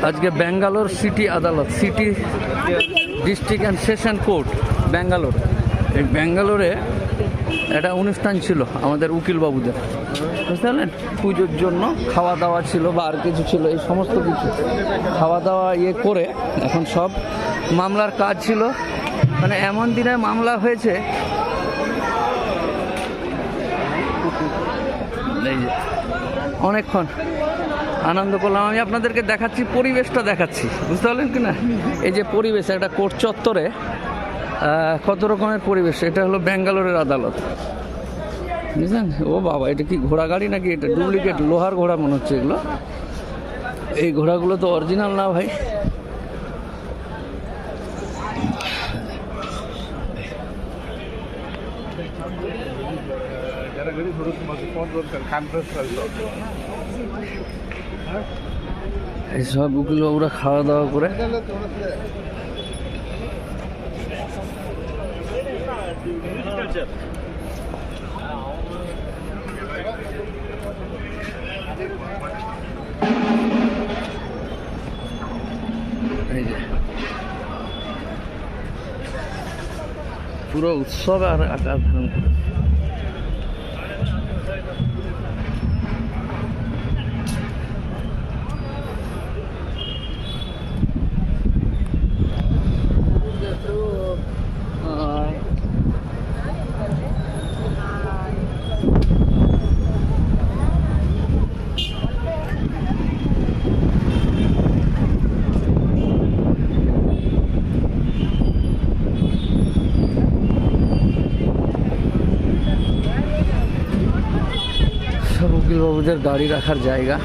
আজকে ব্যাঙ্গালোর সিটি আদালত, city district and session court Bangalore, এই ব্যাঙ্গালোরে একটা অনুষ্ঠান ছিল আমাদের উকিলবাবুদের, বুঝতে পারলেন? পুজোর জন্য খাওয়া দাওয়া ছিল বা আর কিছু ছিল, এই সমস্ত কিছু খাওয়া দাওয়া করে এখন সব মামলার কাজ ছিল। মানে এমন দিনে মামলা হয়েছে, এই যে অনেকক্ষণ আনন্দ করলাম। আমি আপনাদেরকে দেখাচ্ছি, পরিবেশটা দেখাচ্ছি, বুঝতে পারলেন কি না? এই যে পরিবেশ, একটা কোর্ট চত্বরে কত রকমের পরিবেশ। এটা হলো ব্যাঙ্গালোরের আদালত, বুঝলেন? ও বাবা, এটা কি ঘোড়া গাড়ি নাকি? এটা ডুপ্লিকেট লোহার ঘোড়া মনে হচ্ছে এগুলো। এই ঘোড়াগুলো তো অরিজিনাল না ভাই। এইসব উকিলবাবুরা খাওয়া দাওয়া করে এই যে পুরো উৎসব আর আকার ধারণ করে। উকিলবাবুদের গাড়ি রাখার জায়গা,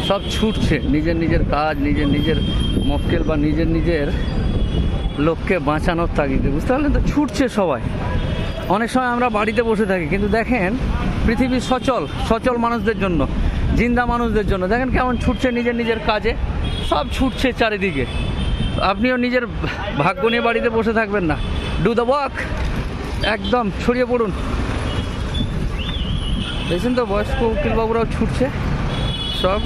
সব ছুটছে নিজের নিজের কাজ, নিজের নিজের মক্কেল বা নিজের নিজের লোককে বাঁচানোর তাগিদে, বুঝতে পারলেন তো? ছুটছে সবাই। অনেক সময় আমরা বাড়িতে বসে থাকি, কিন্তু দেখেন পৃথিবীর সচল সচল মানুষদের জন্য, জিন্দা মানুষদের জন্য দেখেন কেমন ছুটছে নিজের নিজের কাজে। সব ছুটছে চারিদিকে। আপনিও নিজের ভাগ্য নিয়ে বাড়িতে বসে থাকবেন না, ডু দ্য ওয়ার্ক, একদম ছড়িয়ে পড়ুন। দেখছেন তো বয়স্ক উকিলবাবুরাও ছুটছে সব।